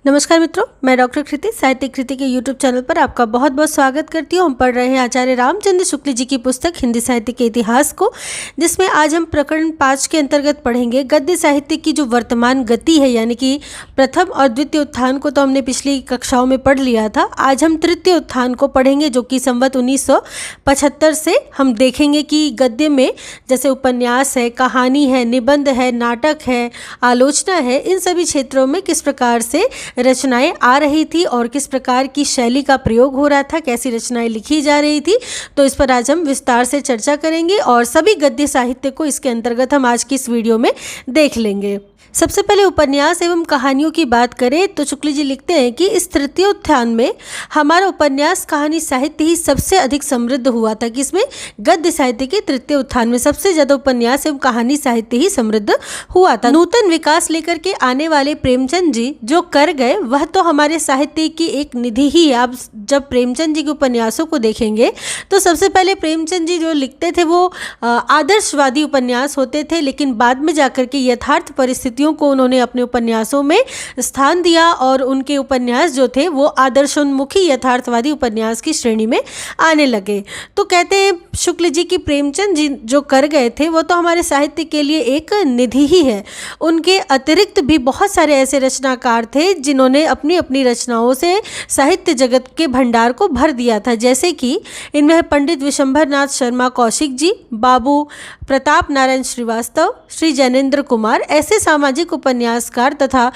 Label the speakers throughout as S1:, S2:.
S1: नमस्कार मित्रों, मैं डॉक्टर कृति साहित्य कृति के यूट्यूब चैनल पर आपका बहुत बहुत स्वागत करती हूँ। हम पढ़ रहे हैं आचार्य रामचंद्र शुक्ल जी की पुस्तक हिंदी साहित्य के इतिहास को, जिसमें आज हम प्रकरण 5 के अंतर्गत पढ़ेंगे गद्य साहित्य की जो वर्तमान गति है, यानी कि प्रथम और द्वितीय उत्थान को तो हमने पिछली कक्षाओं में पढ़ लिया था। आज हम तृतीय उत्थान को पढ़ेंगे, जो कि संवत 1975 से हम देखेंगे कि गद्य में जैसे उपन्यास है, कहानी है, निबंध है, नाटक है, आलोचना है, इन सभी क्षेत्रों में किस प्रकार से रचनाएं आ रही थी और किस प्रकार की शैली का प्रयोग हो रहा था, कैसी रचनाएं लिखी जा रही थी। तो इस पर आज हम विस्तार से चर्चा करेंगे और सभी गद्य साहित्य को इसके अंतर्गत हम आज की इस वीडियो में देख लेंगे। सबसे पहले उपन्यास एवं कहानियों की बात करें तो शुक्ल जी लिखते हैं कि इस तृतीय उत्थान में हमारा उपन्यास कहानी साहित्य ही सबसे अधिक समृद्ध हुआ था। कि इसमें गद्य साहित्य के तृतीय उत्थान में सबसे ज्यादा उपन्यास एवं कहानी साहित्य ही समृद्ध हुआ था। नूतन विकास लेकर के आने वाले प्रेमचंद जी जो कर गए वह तो हमारे साहित्य की एक निधि ही है। आप जब प्रेमचंद जी के उपन्यासों को देखेंगे तो सबसे पहले प्रेमचंद जी जो लिखते थे वो आदर्शवादी उपन्यास होते थे, लेकिन बाद में जाकर के यथार्थ परिस्थितियों को उन्होंने अपने उपन्यासों में स्थान दिया और उनके उपन्यास जो थे वो आदर्शोन्मुखी यथार्थवादी उपन्यास की श्रेणी में आने लगे। तो कहते हैं शुक्ल जी की प्रेमचंद जी जो कर गए थे वो तो हमारे साहित्य के लिए एक निधि ही है। उनके अतिरिक्त भी बहुत सारे ऐसे रचनाकार थे जिन्होंने अपनी अपनी रचनाओं से साहित्य जगत के भंडार को भर दिया था। जैसे कि इनमें पंडित विशंभर नाथ शर्मा कौशिक जी, बाबू प्रताप नारायण श्रीवास्तव, श्री जैनेन्द्र कुमार ऐसे सामाजिक उपन्यासकार तथा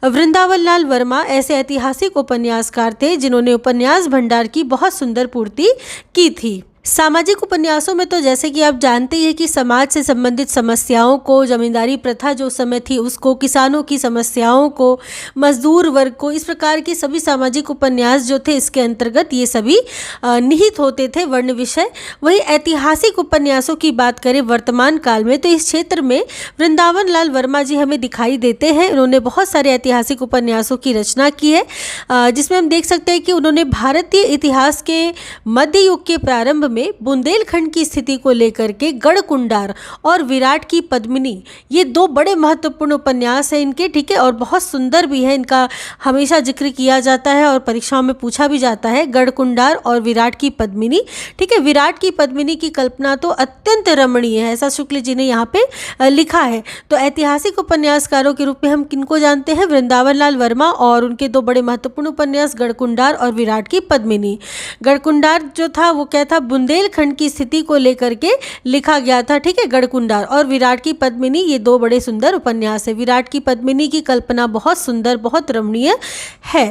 S1: वृंदावन लाल वर्मा ऐसे ऐतिहासिक उपन्यासकार थे जिन्होंने उपन्यास भंडार की बहुत सुंदर पूर्ति की थी। सामाजिक उपन्यासों में तो जैसे कि आप जानते हैं कि समाज से संबंधित समस्याओं को, जमींदारी प्रथा जो समय थी उसको, किसानों की समस्याओं को, मजदूर वर्ग को, इस प्रकार के सभी सामाजिक उपन्यास जो थे इसके अंतर्गत ये सभी निहित होते थे वर्ण विषय। वही ऐतिहासिक उपन्यासों की बात करें वर्तमान काल में तो इस क्षेत्र में वृंदावन लाल वर्मा जी हमें दिखाई देते हैं। उन्होंने बहुत सारे ऐतिहासिक उपन्यासों की रचना की है, जिसमें हम देख सकते हैं कि उन्होंने भारतीय इतिहास के मध्य युग के प्रारंभ में बुंदेलखंड की स्थिति को लेकर के गढ़कुंडार और विराट की पद्मिनी, ये दो बड़े महत्वपूर्ण उपन्यास हैं इनके, ठीक है, और बहुत सुंदर भी है। इनका हमेशा जिक्र किया जाता है और परीक्षाओं में पूछा भी जाता है, गढ़कुंडार और विराट की पद्मिनी, ठीक है। विराट की पद्मिनी की कल्पना तो अत्यंत रमणीय है, ऐसा शुक्ल जी ने यहाँ पे लिखा है। तो ऐतिहासिक उपन्यासकारों के रूप में हम किनको जानते हैं? वृंदावन लाल वर्मा और उनके दो बड़े महत्वपूर्ण उपन्यास गढ़कुंडार और विराट की पद्मिनी। गढ़कुंडार जो था वो क्या था? बुंदेलखंड की स्थिति को लेकर के लिखा गया था, ठीक है, गढ़कुंडार। और विराट की पद्मिनी ये दो बड़े सुंदर उपन्यास है। विराट की पद्मिनी की कल्पना बहुत सुंदर, बहुत रमणीय है।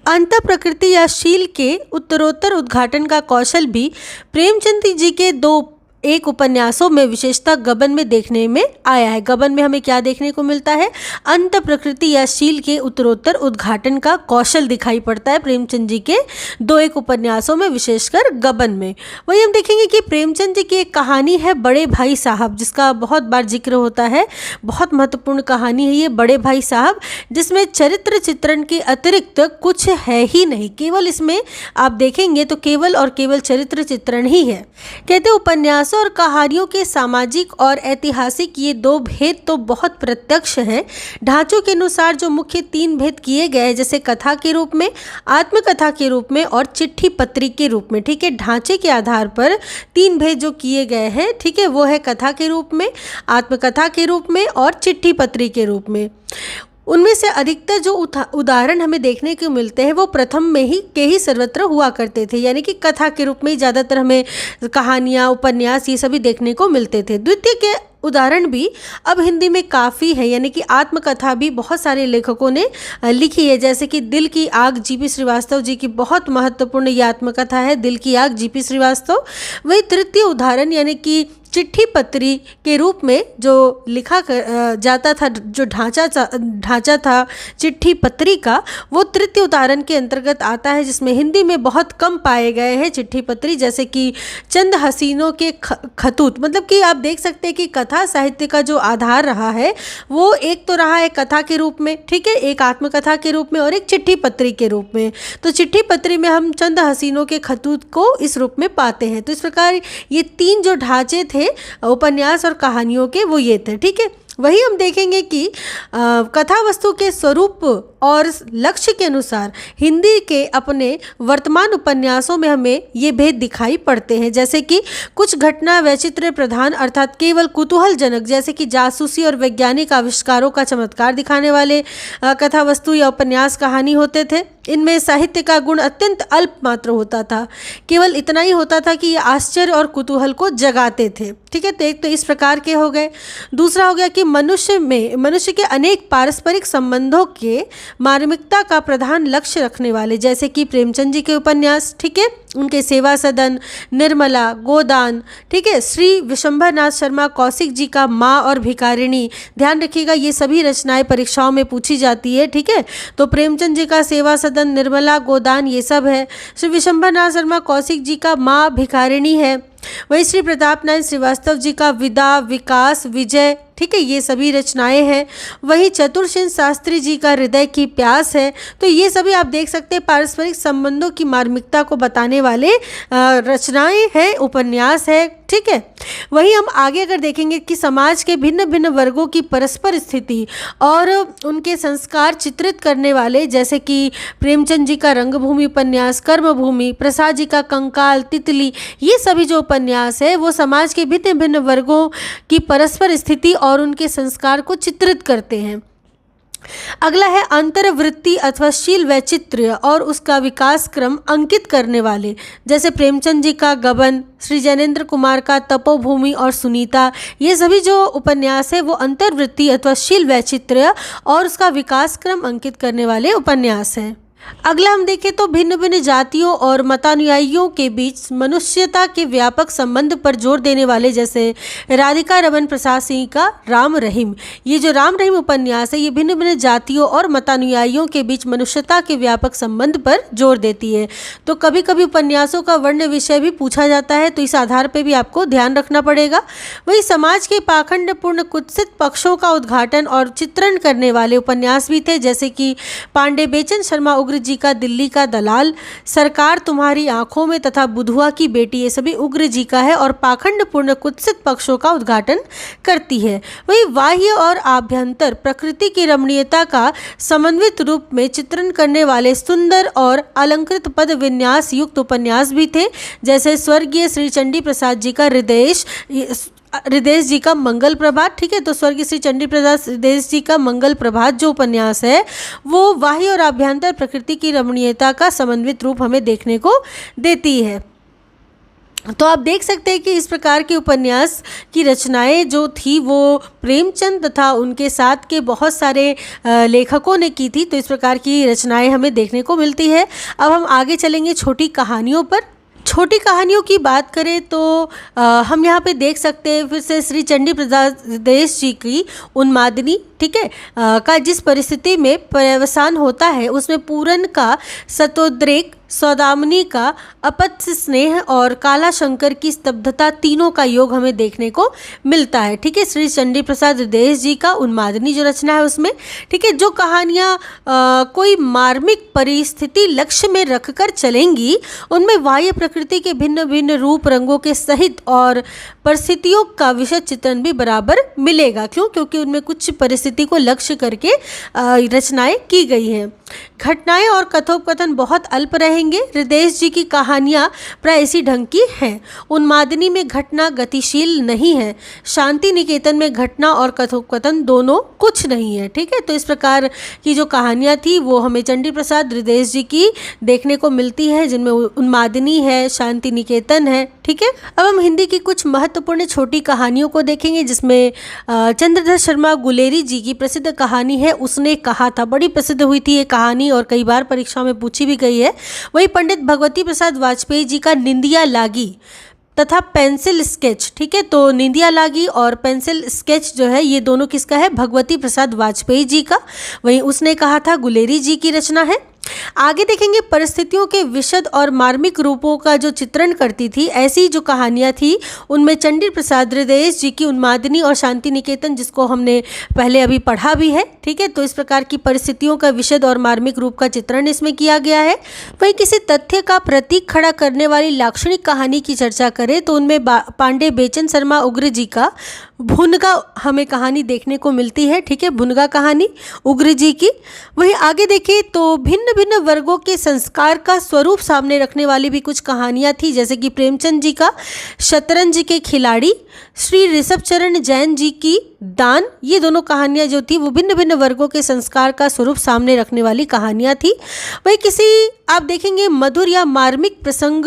S1: अंत प्रकृति या शील के उत्तरोत्तर उद्घाटन का कौशल भी प्रेमचंद जी के दो एक उपन्यासों में विशेषता गबन में देखने में आया है। गबन में हमें क्या देखने को मिलता है? अंत प्रकृति या शील के उत्तरोत्तर उद्घाटन का कौशल दिखाई पड़ता है प्रेमचंद जी के दो एक उपन्यासों में, विशेषकर गबन में। वही हम देखेंगे कि प्रेमचंद जी की एक कहानी है बड़े भाई साहब, जिसका बहुत बार जिक्र होता है। बहुत महत्वपूर्ण कहानी है ये बड़े भाई साहब, जिसमें चरित्र चित्रण के अतिरिक्त कुछ है ही नहीं। केवल इसमें आप देखेंगे तो केवल और केवल चरित्र चित्रण ही है। कहते उपन्यास और कहानियों के सामाजिक और ऐतिहासिक ये दो भेद तो बहुत प्रत्यक्ष हैं। ढांचों के अनुसार जो मुख्य 3 भेद किए गए हैं, जैसे कथा के रूप में, आत्मकथा के रूप में और चिट्ठी पत्री के रूप में, ठीक है। ढांचे के आधार पर 3 भेद जो किए गए हैं, ठीक है, वो है कथा के रूप में, आत्मकथा के रूप में और चिट्ठी पत्री के रूप में। उनमें से अधिकतर जो उदाहरण हमें देखने को मिलते हैं वो प्रथम में ही सर्वत्र हुआ करते थे, यानी कि कथा के रूप में ज़्यादातर हमें कहानियाँ, उपन्यास ये सभी देखने को मिलते थे। द्वितीय के उदाहरण भी अब हिंदी में काफ़ी है, यानी कि आत्मकथा भी बहुत सारे लेखकों ने लिखी है, जैसे कि दिल की आग जीपी श्रीवास्तव जी की बहुत महत्वपूर्ण ये आत्मकथा है, दिल की आग जीपी श्रीवास्तव। वही तृतीय उदाहरण यानी कि चिट्ठी पत्री के रूप में जो लिखा जाता था, जो ढांचा था चिट्ठी पत्री का, वो तृतीय उदाहरण के अंतर्गत आता है, जिसमें हिंदी में बहुत कम पाए गए हैं चिट्ठी पत्री, जैसे कि चंद हसीनों के खतूत। मतलब कि आप देख सकते हैं कि कथा साहित्य का जो आधार रहा है वो एक तो रहा है कथा के रूप में, ठीक है, एक आत्मकथा के रूप में और एक चिट्ठी पत्री के रूप में। तो चिट्ठी पत्री में हम चंद हसीनों के खतूत को इस रूप में पाते हैं। तो इस प्रकार ये 3 जो ढांचे थे उपन्यास और कहानियों के वो ये थे, ठीक है। वही हम देखेंगे कि कथा वस्तु के स्वरूप और लक्ष्य के अनुसार हिंदी के अपने वर्तमान उपन्यासों में हमें ये भेद दिखाई पड़ते हैं। जैसे कि कुछ घटना वैचित्र्य प्रधान अर्थात केवल कुतूहलजनक, जैसे कि जासूसी और वैज्ञानिक आविष्कारों का चमत्कार दिखाने वाले कथा वस्तु या उपन्यास कहानी होते थे। इनमें साहित्य का गुण अत्यंत अल्प मात्र होता था, केवल इतना ही होता था कि ये आश्चर्य और कुतूहल को जगाते थे। ठीक है, तो एक तो इस प्रकार के हो गए। दूसरा हो गया कि मनुष्य के अनेक पारस्परिक संबंधों के मार्मिकता का प्रधान लक्ष्य रखने वाले, जैसे कि प्रेमचंद जी के उपन्यास, ठीक है, उनके सेवा सदन, निर्मला, गोदान, ठीक है, श्री विशंभरनाथ शर्मा कौशिक जी का माँ और भिखारिणी, ध्यान रखिएगा ये सभी रचनाएं परीक्षाओं में पूछी जाती है। ठीक है, तो प्रेमचंद जी का सेवा सदन, निर्मला, गोदान ये सब है। श्री विशंभरनाथ शर्मा कौशिक जी का माँ भिखारिणी है। वहीं श्री प्रताप नारायण श्रीवास्तव जी का विदा, विकास, विजय, ठीक है, ये सभी रचनाएं हैं। वहीं चतुरसेन शास्त्री जी का हृदय की प्यास है। तो ये सभी आप देख सकते हैं पारस्परिक संबंधों की मार्मिकता को बताने वाले रचनाएं हैं, उपन्यास है। ठीक है, वहीं हम आगे अगर देखेंगे कि समाज के भिन्न भिन्न वर्गों की परस्पर स्थिति और उनके संस्कार चित्रित करने वाले, जैसे कि प्रेमचंद जी का रंगभूमि उपन्यास कर्मभूमि, प्रसाद जी का कंकाल, तितली, ये सभी जो उपन्यास है वो समाज के भिन्न भिन्न वर्गों की परस्पर स्थिति और उनके संस्कार को चित्रित करते हैं। अगला है अंतर्वृत्ति अथवा शील वैचित्र्य और उसका विकास क्रम अंकित करने वाले, जैसे प्रेमचंद जी का गबन, श्री जैनेन्द्र कुमार का तपोभूमि और सुनीता, ये सभी जो उपन्यास है वो अंतर्वृत्ति अथवा शील वैचित्र्य और उसका विकास क्रम अंकित करने वाले उपन्यास हैं। अगला हम देखें तो भिन्न भिन्न जातियों और मतानुयायियों के बीच मनुष्यता के व्यापक संबंध पर जोर देने वाले, जैसे राधिका रमन प्रसाद सिंह का राम रहीम। ये जो राम रहीम उपन्यास है ये भिन्न भिन्न जातियों और मतानुयायियों के बीच मनुष्यता के व्यापक संबंध पर जोर देती है। तो कभी कभी उपन्यासों का वर्ण विषय भी पूछा जाता है, तो इस आधार पर भी आपको ध्यान रखना पड़ेगा। वही समाज के पाखंडपूर्ण कुत्सित पक्षों का उद्घाटन और चित्रण करने वाले उपन्यास भी थे, जैसे कि पांडे बेचन शर्मा उग्र जी का दिल्ली का दलाल, सरकार तुम्हारी आंखों में तथा बुधुआ की बेटी, ये सभी उग्र जी का है और पाखंडपूर्ण कुत्सित पक्षों का उद्घाटन करती है। वही बाह्य और आभ्यंतर प्रकृति की रमणीयता का समन्वित रूप में चित्रण करने वाले सुंदर और अलंकृत पद विन्यास युक्त उपन्यास भी थे, जैसे स्वर्गीय श्री चंडी प्रसाद जी का हृदय जी का मंगल प्रभात। ठीक है, तो स्वर्गीय श्री चंडी प्रसाद हृदय जी का मंगल प्रभात जो उपन्यास है वो बाह्य और आभ्यंतर प्रकृति की रमणीयता का समन्वित रूप हमें देखने को देती है। तो आप देख सकते हैं कि इस प्रकार के उपन्यास की रचनाएं जो थी वो प्रेमचंद तथा उनके साथ के बहुत सारे लेखकों ने की थी। तो इस प्रकार की रचनाएं हमें देखने को मिलती है। अब हम आगे चलेंगे छोटी कहानियों पर। छोटी कहानियों की बात करें तो हम यहाँ पे देख सकते हैं फिर से श्री चंडी प्रसाद देश जी की उन्मादिनी, ठीक है, का जिस परिस्थिति में पर्यवसान होता है उसमें पूरन का सतोद्रेक, सौदामिनी का अपत्य स्नेह और काला शंकर की स्तब्धता, तीनों का योग हमें देखने को मिलता है। ठीक है, श्री चंडी प्रसाद देश जी का उन्मादिनी जो रचना है उसमें, ठीक है, जो कहानियाँ कोई मार्मिक परिस्थिति लक्ष्य में रखकर चलेंगी उनमें बाह्य प्रकृति के भिन्न भिन्न रूप रंगों के सहित और परिस्थितियों का विषय चित्रण भी बराबर मिलेगा। क्यों? क्योंकि उनमें कुछ परिस्थिति को लक्ष्य करके रचनाएं की गई हैं। घटनाएं और कथोपकथन बहुत अल्प रहेंगे। हृदय जी की कहानियाँ प्राय इसी ढंग की हैं। उन्मादिनी में घटना गतिशील नहीं है, शांति निकेतन में घटना और कथोपकथन दोनों कुछ नहीं है। ठीक है, तो इस प्रकार की जो कहानियाँ थी वो हमें चंडी प्रसाद हृदय जी की देखने को मिलती है, जिनमें उन्मादिनी है, शांति निकेतन है। ठीक है, अब हम हिंदी की कुछ महत्वपूर्ण छोटी कहानियों को देखेंगे, जिसमें चंद्रधर शर्मा गुलेरी जी की प्रसिद्ध कहानी है उसने कहा था। बड़ी प्रसिद्ध हुई थी ये कहानी और कई बार परीक्षा में पूछी भी गई है। वही पंडित भगवती प्रसाद वाजपेयी जी का निंदिया लागी तथा पेंसिल स्केच। ठीक है, तो निंदिया लागी और पेंसिल स्केच जो है ये दोनों किसका है? भगवती प्रसाद वाजपेयी जी का। वहीं उसने कहा था गुलेरी जी की रचना है। आगे देखेंगे परिस्थितियों के विशद और मार्मिक रूपों का जो चित्रण करती थी, ऐसी जो कहानियाँ थी उनमें चंडी प्रसाद हृदय जी की उन्मादिनी और शांति निकेतन, जिसको हमने पहले अभी पढ़ा भी है। ठीक है, तो इस प्रकार की परिस्थितियों का विशद और मार्मिक रूप का चित्रण इसमें किया गया है। वहीं किसी तथ्य का प्रतीक खड़ा करने वाली लाक्षणिक कहानी की चर्चा करें तो उनमें पांडे बेचन शर्मा उग्र जी का भुनगा हमें कहानी देखने को मिलती है, ठीक है, भुनगा कहानी उग्र जी की। वहीं आगे देखें तो भिन्न भिन्न वर्गों के संस्कार का स्वरूप सामने रखने वाली भी कुछ कहानियाँ थी, जैसे कि प्रेमचंद जी का शतरंज के खिलाड़ी, श्री ऋषभचरण जैन जी की दान। ये दोनों कहानियाँ जो थी वो भिन्न भिन्न वर्गों के संस्कार का स्वरूप सामने रखने वाली कहानियाँ थी। वही किसी आप देखेंगे मधुर या मार्मिक प्रसंग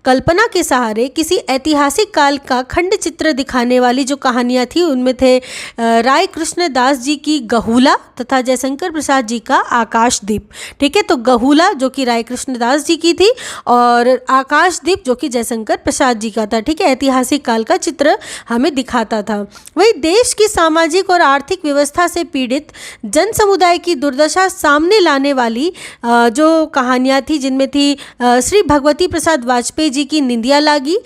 S1: कल्पना के सहारे किसी ऐतिहासिक काल का खंड चित्र दिखाने वाली जो कहानियाँ थी उनमें थे राय कृष्ण दास जी की गहुला तथा जयशंकर प्रसाद जी का आकाशदीप। ठीक है, तो गहुला जो कि राय कृष्ण दास जी की थी और आकाशदीप जो कि जयशंकर प्रसाद जी का था। ठीक है, ऐतिहासिक काल का चित्र हमें दिखाता था। वही देश की सामाजिक और आर्थिक व्यवस्था से पीड़ित जन समुदाय की दुर्दशा सामने लाने वाली जो कहानियाँ थी, जिनमें थी श्री भगवती प्रसाद वाजपेयी जी की निंदिया लागी,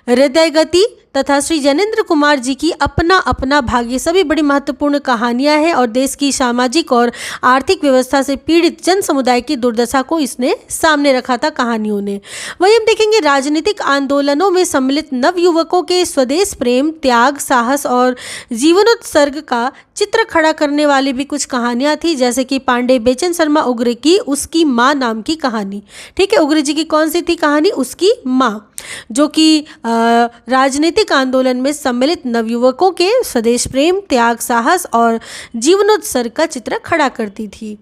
S1: हृदय गति तथा श्री जैनेन्द्र कुमार जी की अपना अपना भाग्य, सभी बड़ी महत्वपूर्ण कहानियां हैं और देश की सामाजिक और आर्थिक व्यवस्था से पीड़ित जन समुदाय की दुर्दशा को इसने सामने रखा था कहानियों ने। वहीं हम देखेंगे राजनीतिक आंदोलनों में सम्मिलित नवयुवकों के स्वदेश प्रेम, त्याग, साहस और जीवनोत्सर्ग का चित्र खड़ा करने वाली भी कुछ कहानियां थी, जैसे कि पांडे बेचन शर्मा उग्र की उसकी माँ नाम की कहानी। ठीक है, उग्र जी की कौन सी थी कहानी? उसकी माँ, जो कि राजनीतिक आंदोलन में सम्मिलित नवयुवकों के स्वदेश प्रेम, त्याग, साहस और जीवनोत्सर्ग का चित्र खड़ा करती थी।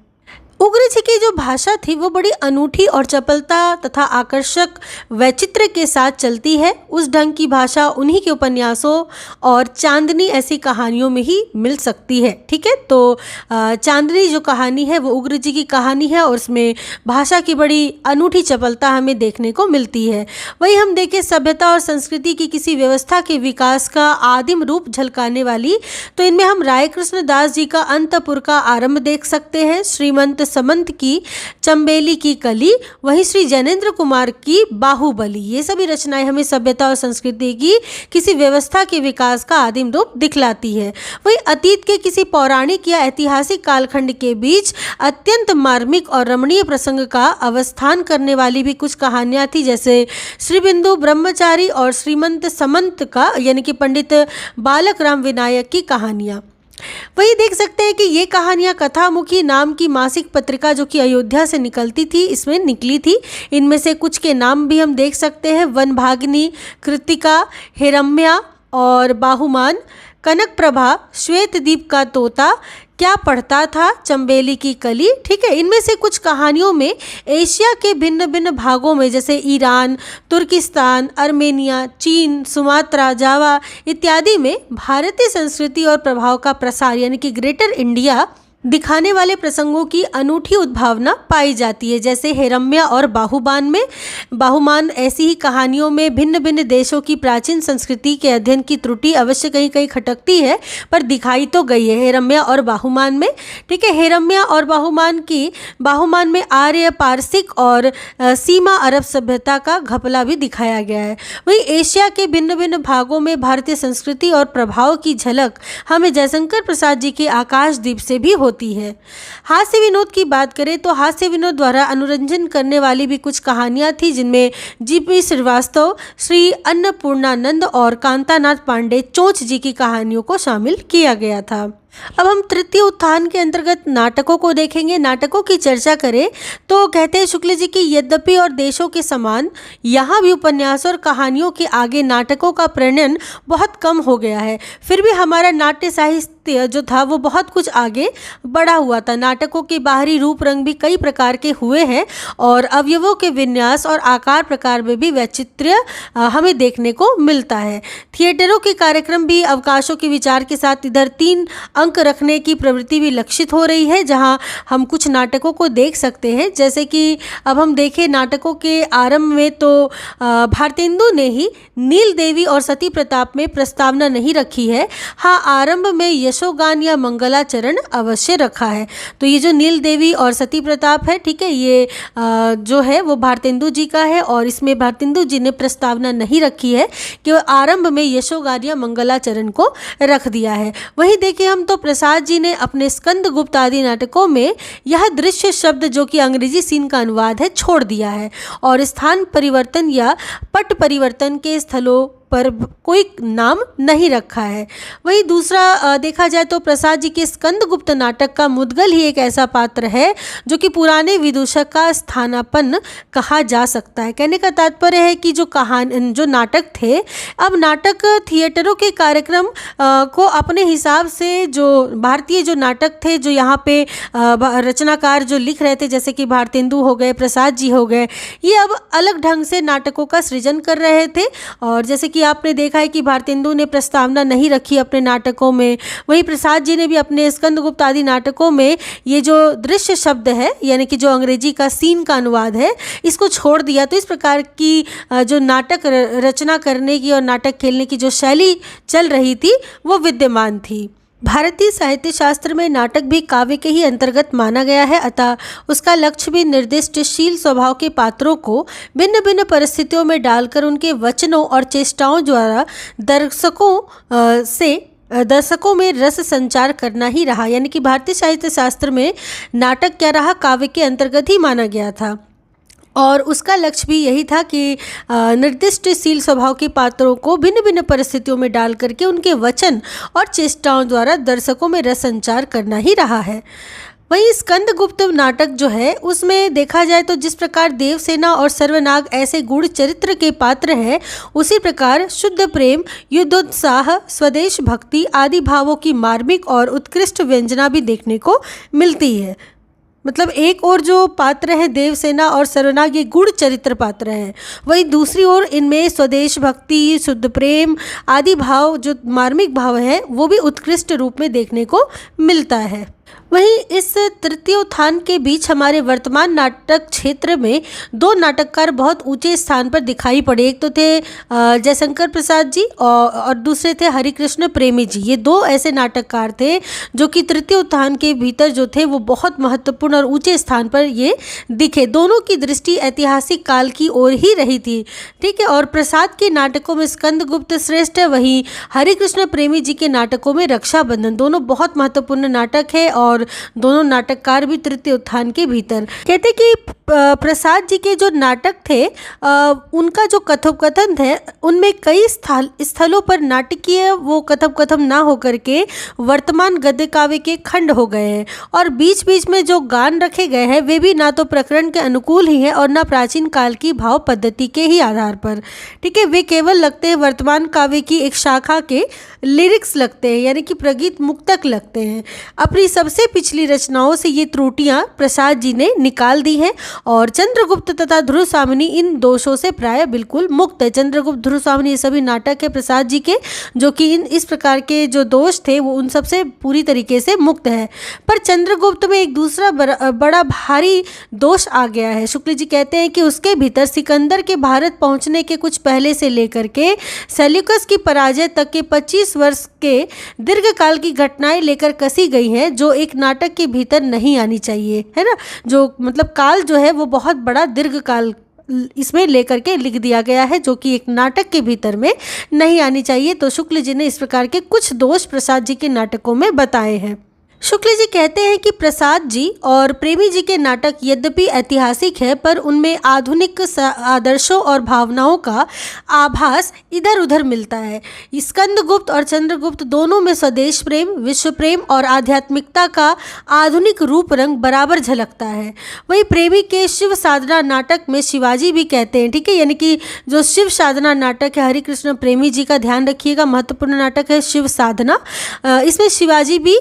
S1: उग्र जी की जो भाषा थी वो बड़ी अनूठी और चपलता तथा आकर्षक वैचित्र के साथ चलती है। उस ढंग की भाषा उन्हीं के उपन्यासों और चांदनी ऐसी कहानियों में ही मिल सकती है। ठीक है, तो चांदनी जो कहानी है वो उग्र जी की कहानी है और उसमें भाषा की बड़ी अनूठी चपलता हमें देखने को मिलती है। वहीं हम देखें सभ्यता और संस्कृति की किसी व्यवस्था के विकास का आदिम रूप झलकाने वाली, तो इनमें हम राय कृष्ण दास जी का अंतपुर का आरंभ देख सकते हैं, श्रीमंत समंत की चंबेली की कली, वहीं श्री जैनेन्द्र कुमार की बाहुबली। ये सभी रचनाएं हमें सभ्यता और संस्कृति की किसी व्यवस्था के विकास का आदिम रूप दिखलाती है। वहीं अतीत के किसी पौराणिक या ऐतिहासिक कालखंड के बीच अत्यंत मार्मिक और रमणीय प्रसंग का अवस्थान करने वाली भी कुछ कहानियां थी, जैसे श्री बिंदु ब्रह्मचारी और श्रीमंत समंत का यानी कि पंडित बालक राम विनायक की कहानियां। वही देख सकते हैं कि ये कहानियाँ कथामुखी नाम की मासिक पत्रिका जो कि अयोध्या से निकलती थी, इसमें निकली थी। इनमें से कुछ के नाम भी हम देख सकते हैं, वनभागिनी, कृतिका, हिरम्या और बाहुमान, कनक प्रभा, श्वेतदीप का तोता, क्या पढ़ता था, चंबेली की कली। ठीक है, इनमें से कुछ कहानियों में एशिया के भिन्न भिन्न भागों में जैसे ईरान, तुर्किस्तान, अर्मेनिया, चीन, सुमात्रा, जावा इत्यादि में भारतीय संस्कृति और प्रभाव का प्रसार यानी कि ग्रेटर इंडिया दिखाने वाले प्रसंगों की अनूठी उद्भावना पाई जाती है। जैसे हिरम्या और बाहुमान ऐसी ही कहानियों में भिन्न भिन्न देशों की प्राचीन संस्कृति के अध्ययन की त्रुटि अवश्य कहीं कहीं खटकती है, पर दिखाई तो गई है हिरम्या और बाहुमान में। ठीक है, हिरम्या और बाहुमान में आर्य, पारसिक और सीमा अरब सभ्यता का घपला भी दिखाया गया है। वहीं एशिया के भिन्न भिन्न भागों में भारतीय संस्कृति और प्रभाव की झलक हमें जयशंकर प्रसाद जी के आकाशदीप से भी होती है। हास्य विनोद की बात करें तो हास्य विनोद द्वारा अनुरंजन करने वाली भी कुछ कहानियां थी, जिनमें जीपी श्रीवास्तव, श्री अन्नपूर्णानंद और कांतानाथ पांडे चोंच जी की कहानियों को शामिल किया गया था। अब हम तृतीय उत्थान के अंतर्गत नाटकों को देखेंगे। नाटकों की चर्चा करें तो कहते हैं शुक्ल जी की यद्यपि और देशों के समान यहाँ भी उपन्यासों और कहानियों के आगे नाटकों का प्रणयन बहुत कम हो गया है, फिर भी हमारा नाट्य साहित्य जो था वो बहुत कुछ आगे बढ़ा हुआ था। नाटकों के बाहरी रूप रंग भी कई प्रकार के हुए हैं और अवयवों के विन्यास और आकार प्रकार में भी वैचित्र्य हमें देखने को मिलता है। थिएटरों के कार्यक्रम भी अवकाशों के विचार के साथ इधर 3 अंक रखने की प्रवृत्ति भी लक्षित हो रही है, जहां हम कुछ नाटकों को देख सकते हैं। जैसे कि अब हम देखें नाटकों के आरंभ में तो भारतेंदु ने ही नील देवी और सती प्रताप में प्रस्तावना नहीं रखी है। हाँ, आरंभ में यशोगान या मंगलाचरण अवश्य रखा है। तो ये जो नील देवी और सती प्रताप है, ठीक है, ये जो है वो भारतेंदु जी का है और इसमें भारतेंदु जी ने प्रस्तावना नहीं रखी है कि आरंभ में यशोगान या मंगलाचरण को रख दिया है। वहीं देखिए हम तो प्रसाद जी ने अपने स्कंदगुप्त आदि नाटकों में यह दृश्य शब्द जो कि अंग्रेजी सीन का अनुवाद है छोड़ दिया है और स्थान परिवर्तन या पट परिवर्तन के स्थलों पर कोई नाम नहीं रखा है। वहीं दूसरा देखा जाए तो प्रसाद जी के स्कंदगुप्त नाटक का मुद्गल ही एक ऐसा पात्र है जो कि पुराने विदूषक का स्थानापन्न कहा जा सकता है। कहने का तात्पर्य है कि जो नाटक थे, अब नाटक थिएटरों के कार्यक्रम को अपने हिसाब से जो भारतीय जो नाटक थे, जो यहाँ पे रचनाकार जो लिख रहे थे, जैसे कि भारतेंदु हो गए, प्रसाद जी हो गए, ये अब अलग ढंग से नाटकों का सृजन कर रहे थे। और जैसे कि आपने देखा है कि भारतेंदु ने प्रस्तावना नहीं रखी अपने नाटकों में, वहीं प्रसाद जी ने भी अपने स्कंदगुप्त आदि नाटकों में ये जो दृश्य शब्द है, यानी कि जो अंग्रेजी का सीन का अनुवाद है, इसको छोड़ दिया। तो इस प्रकार की जो नाटक रचना करने की और नाटक खेलने की जो शैली चल रही थी वो विद्यमान थी। भारतीय साहित्य शास्त्र में नाटक भी काव्य के ही अंतर्गत माना गया है, अतः उसका लक्ष्य भी निर्दिष्ट शील स्वभाव के पात्रों को भिन्न भिन्न परिस्थितियों में डालकर उनके वचनों और चेष्टाओं द्वारा दर्शकों में रस संचार करना ही रहा। यानी कि भारतीय साहित्य शास्त्र में नाटक क्या रहा, काव्य के अंतर्गत ही माना गया था और उसका लक्ष्य भी यही था कि निर्दिष्ट शील स्वभाव के पात्रों को भिन्न भिन्न परिस्थितियों में डाल करके उनके वचन और चेष्टाओं द्वारा दर्शकों में रस संचार करना ही रहा है। वहीं स्कंदगुप्त नाटक जो है उसमें देखा जाए तो जिस प्रकार देवसेना और सर्वनाग ऐसे गूढ़ चरित्र के पात्र हैं, उसी प्रकार शुद्ध प्रेम, युद्धोत्साह, स्वदेश भक्ति आदि भावों की मार्मिक और उत्कृष्ट व्यंजना भी देखने को मिलती है। मतलब एक और जो पात्र हैं देवसेना और सर्वनाग, ये गूढ़ चरित्र पात्र हैं, वहीं दूसरी ओर इनमें स्वदेश भक्ति, शुद्ध प्रेम आदि भाव, जो मार्मिक भाव है, वो भी उत्कृष्ट रूप में देखने को मिलता है। वहीं इस तृतीयोत्थान के बीच हमारे वर्तमान नाटक क्षेत्र में दो नाटककार बहुत ऊंचे स्थान पर दिखाई पड़े। एक तो थे जयशंकर प्रसाद जी और दूसरे थे हरिकृष्ण प्रेमी जी। ये दो ऐसे नाटककार थे जो कि तृतीयोत्थान के भीतर जो थे वो बहुत महत्वपूर्ण और ऊंचे स्थान पर ये दिखे। दोनों की दृष्टि ऐतिहासिक काल की ओर ही रही थी, ठीक है। और प्रसाद के नाटकों में स्कंदगुप्त श्रेष्ठ है, वहीं हरिकृष्ण प्रेमी जी के नाटकों में रक्षाबंधन। दोनों बहुत महत्वपूर्ण नाटक है और दोनों नाटककार भी तृतीयोत्थान के भीतर। कहते कि प्रसाद जी के जो नाटक थे उनका जो कथोपकथन थे उनमें कई स्थलों पर नाटकीय वो कथोपकथन ना होकर के वर्तमान गद्य काव्य के खंड हो गए हैं और बीच बीच में जो गान रखे गए हैं वे भी ना तो प्रकरण के अनुकूल ही हैं और ना प्राचीन काल की भाव पद्धति के ही आधार पर, ठीक है। वे केवल लगते हैं वर्तमान काव्य की एक शाखा के लिरिक्स लगते हैं, यानी कि प्रगीत मुक्तक लगते हैं। अपनी सबसे पिछली रचनाओं से ये त्रुटियां प्रसाद जी ने निकाल दी हैं और चंद्रगुप्त तथा ध्रुवसामिनी इन दोषों से प्राय बिल्कुल मुक्त है। चंद्रगुप्त, ध्रुवसामिनी ये सभी नाटक है प्रसाद जी के जो कि इस प्रकार के जो दोष थे वो उन सबसे पूरी तरीके से मुक्त है। पर चंद्रगुप्त में एक दूसरा बड़ा भारी दोष आ गया है। शुक्ल जी कहते हैं कि उसके भीतर सिकंदर के भारत पहुंचने के कुछ पहले से लेकर के सेल्यूकस की पराजय तक के 25 वर्ष के दीर्घकाल की घटनाएं लेकर कसी गई हैं जो एक नाटक के भीतर नहीं आनी चाहिए, है ना। जो मतलब काल जो है वो बहुत बड़ा दीर्घ काल इसमें लेकर के लिख दिया गया है जो कि एक नाटक के भीतर में नहीं आनी चाहिए। तो शुक्ल जी ने इस प्रकार के कुछ दोष प्रसाद जी के नाटकों में बताए हैं। शुक्ल जी कहते हैं कि प्रसाद जी और प्रेमी जी के नाटक यद्यपि ऐतिहासिक है पर उनमें आधुनिक आदर्शों और भावनाओं का आभास इधर उधर मिलता है। स्कंदगुप्त और चंद्रगुप्त दोनों में स्वदेश प्रेम, विश्व प्रेम और आध्यात्मिकता का आधुनिक रूप रंग बराबर झलकता है। वहीं प्रेमी के शिव साधना नाटक में शिवाजी भी कहते हैं, ठीक है, यानी कि जो शिव साधना नाटक है हरिकृष्ण प्रेमी जी का, ध्यान रखिएगा, महत्वपूर्ण नाटक है शिव साधना। इसमें शिवाजी भी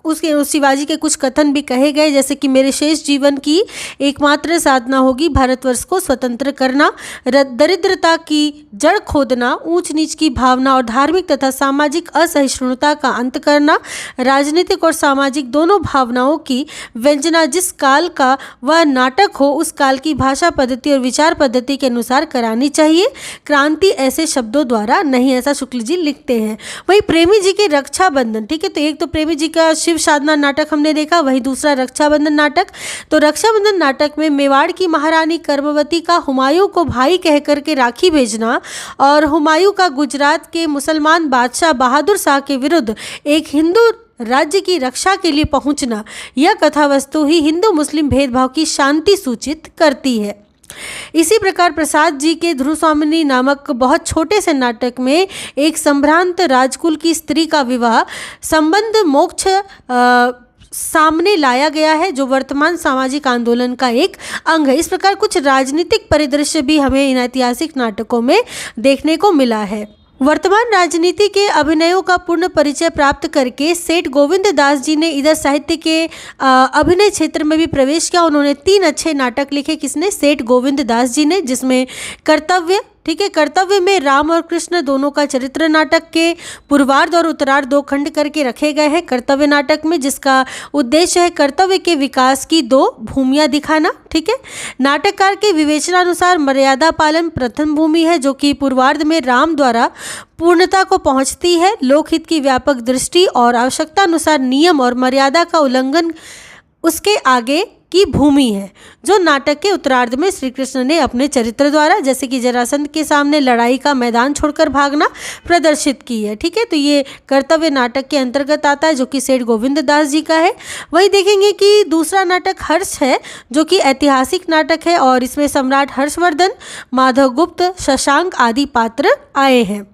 S1: उसके शिवाजी के कुछ कथन भी कहे गए, जैसे कि मेरे शेष जीवन की एकमात्र साधना होगी भारतवर्ष को स्वतंत्र करना, दरिद्रता की जड़ खोदना, ऊंच नीच की भावना और धार्मिक तथा सामाजिक असहिष्णुता का अंत करना, राजनीतिक और सामाजिक दोनों भावनाओं की व्यंजना जिस काल का वह नाटक हो उस काल की भाषा पद्धति और विचार पद्धति के अनुसार करानी चाहिए, क्रांति ऐसे शब्दों द्वारा नहीं, ऐसा शुक्ल जी लिखते हैं। वही प्रेमी जी के रक्षाबंधन, ठीक है, तो एक तो प्रेमी जी का शिव साधना नाटक हमने देखा, वही दूसरा रक्षाबंधन नाटक। तो रक्षाबंधन नाटक में मेवाड़ की महारानी कर्मवती का हुमायूं को भाई कह करके राखी भेजना और हुमायूं का गुजरात के मुसलमान बादशाह बहादुर शाह के विरुद्ध एक हिंदू राज्य की रक्षा के लिए पहुंचना, यह कथा वस्तु ही हिंदू मुस्लिम भेदभाव की शांति सूचित करती है। इसी प्रकार प्रसाद जी के ध्रुव स्वामिनी नामक बहुत छोटे से नाटक में एक संभ्रांत राजकुल की स्त्री का विवाह संबंध मोक्ष सामने लाया गया है, जो वर्तमान सामाजिक आंदोलन का एक अंग है। इस प्रकार कुछ राजनीतिक परिदृश्य भी हमें इन ऐतिहासिक नाटकों में देखने को मिला है। वर्तमान राजनीति के अभिनयों का पूर्ण परिचय प्राप्त करके सेठ गोविंद दास जी ने इधर साहित्य के अभिनय क्षेत्र में भी प्रवेश किया। उन्होंने 3 अच्छे नाटक लिखे। किसने? सेठ गोविंद दास जी ने, जिसमें कर्तव्य, ठीक है, कर्तव्य में राम और कृष्ण दोनों का चरित्र नाटक के पूर्वार्ध और उत्तरार्ध 2 खंड करके रखे गए हैं कर्तव्य नाटक में, जिसका उद्देश्य है कर्तव्य के विकास की 2 भूमियां दिखाना। ठीक है, नाटककार के विवेचनानुसार मर्यादा पालन प्रथम भूमि है, जो कि पूर्वार्ध में राम द्वारा पूर्णता को पहुंचती है। लोकहित की व्यापक दृष्टि और आवश्यकता अनुसार नियम और मर्यादा का उल्लंघन उसके आगे की भूमि है, जो नाटक के उत्तरार्ध में श्री कृष्ण ने अपने चरित्र द्वारा, जैसे कि जरासंध के सामने लड़ाई का मैदान छोड़कर भागना, प्रदर्शित की है। ठीक है, तो ये कर्तव्य नाटक के अंतर्गत आता है, जो कि सेठ गोविंद दास जी का है। वही देखेंगे कि दूसरा नाटक हर्ष है, जो कि ऐतिहासिक नाटक है और इसमें सम्राट हर्षवर्धन, माधवगुप्त, शशांक आदि पात्र आए हैं।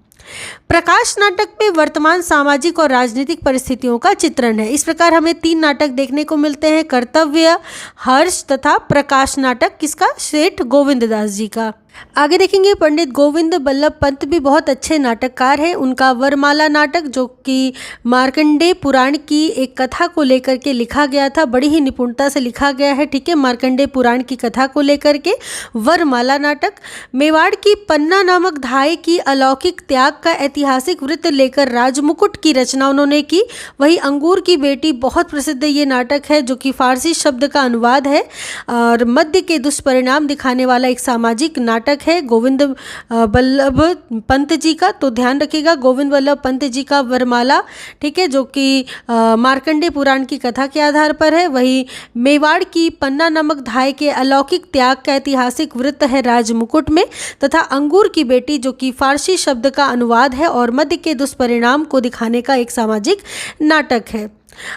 S1: प्रकाश नाटक में वर्तमान सामाजिक और राजनीतिक परिस्थितियों का चित्रण है। इस प्रकार हमें 3 नाटक देखने को मिलते हैं, कर्तव्य, हर्ष तथा प्रकाश नाटक। किसका? सेठ गोविंद दास जी का। आगे देखेंगे पंडित गोविंद बल्लभ पंत भी बहुत अच्छे नाटककार हैं। उनका वरमाला नाटक, जो कि मार्कंडेय पुराण की एक कथा को लेकर के लिखा गया था, बड़ी ही निपुणता से लिखा गया है। ठीक है, मार्कंडेय पुराण की कथा को लेकर के वरमाला नाटक। मेवाड़ की पन्ना नामक धाय की अलौकिक त्याग का ऐतिहासिक वृत्त लेकर राजमुकुट की रचना उन्होंने की। वही अंगूर की बेटी बहुत प्रसिद्ध ये नाटक है, जो कि फारसी शब्द का अनुवाद है और मध्य के दुष्परिणाम दिखाने वाला एक सामाजिक नाटक है गोविंद बल्लभ पंत जी का। तो ध्यान रखिएगा, गोविंद बल्लभ पंत जी का वरमाला, ठीक है, जो कि मार्कंडेय पुराण की कथा के आधार पर है। वही मेवाड़ की पन्ना नमक धाय के अलौकिक त्याग का ऐतिहासिक वृत्त है राजमुकुट में, तथा अंगूर की बेटी, जो कि फारसी शब्द का अनुवाद है और मध्य के दुष्परिणाम को दिखाने का एक सामाजिक नाटक है।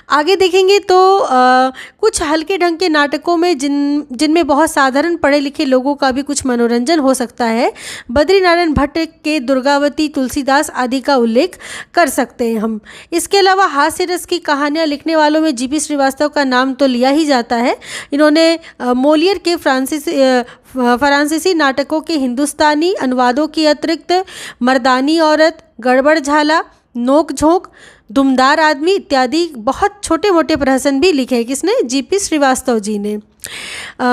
S1: आगे देखेंगे तो कुछ हल्के ढंग के नाटकों में जिनमें बहुत साधारण पढ़े लिखे लोगों का भी कुछ मनोरंजन हो सकता है, बद्रीनारायण भट्ट के दुर्गावती, तुलसीदास आदि का उल्लेख कर सकते हैं हम। इसके अलावा हास्य रस की कहानियाँ लिखने वालों में जीपी श्रीवास्तव का नाम तो लिया ही जाता है। इन्होंने मोलियर के फ्रांसीसी नाटकों के हिंदुस्तानी अनुवादों के अतिरिक्त मर्दानी औरत, गड़बड़ झाला, नोक झोंक, दुमदार आदमी इत्यादि बहुत छोटे मोटे प्रहसन भी लिखे हैं। किसने? जीपी श्रीवास्तव जी ने।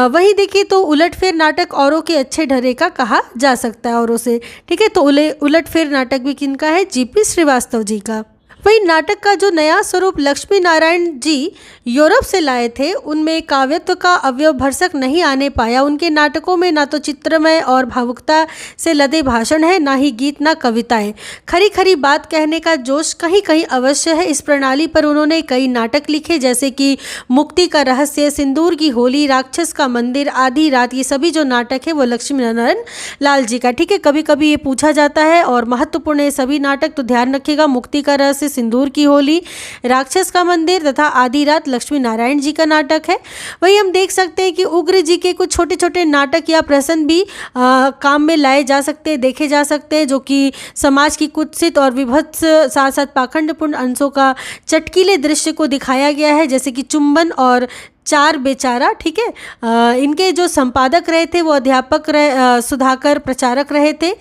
S1: वहीं देखिए तो उलटफेर नाटक औरों के अच्छे ढरे का कहा जा सकता है औरों से। ठीक है, तो उलटफेर नाटक भी किनका है? जीपी श्रीवास्तव जी का। वही नाटक का जो नया स्वरूप लक्ष्मी नारायण जी यूरोप से लाए थे, उनमें काव्यत्व का अवयव भरसक नहीं आने पाया। उनके नाटकों में ना तो चित्रमय और भावुकता से लदे भाषण है, ना ही गीत, ना कविताएं। खरी खरी बात कहने का जोश कहीं कहीं अवश्य है। इस प्रणाली पर उन्होंने कई नाटक लिखे, जैसे कि मुक्ति का रहस्य, सिंदूर की होली, राक्षस का मंदिर, आधी रात। ये सभी जो नाटक है वो लक्ष्मी नारायण लाल जी का। ठीक है, कभी कभी ये पूछा जाता है और महत्वपूर्ण है सभी नाटक, तो ध्यान रखिएगा। मुक्ति का रहस्य, सिंदूर की होली, राक्षस का मंदिर तथा आधी रात लक्ष्मी नारायण जी का नाटक है। वही हम देख सकते हैं कि उग्र जी के कुछ छोटे छोटे नाटक या प्रसंग भी काम में लाए जा सकते हैं, देखे जा सकते हैं, जो कि समाज की कुत्सित और विभत्स साथ साथ पाखंडपूर्ण अंशों का चटकीले दृश्य को दिखाया गया है, जैसे कि चुंबन और चार बेचारा। ठीक है, इनके जो संपादक रहे थे वो अध्यापक सुधाकर प्रचारक रहे थे,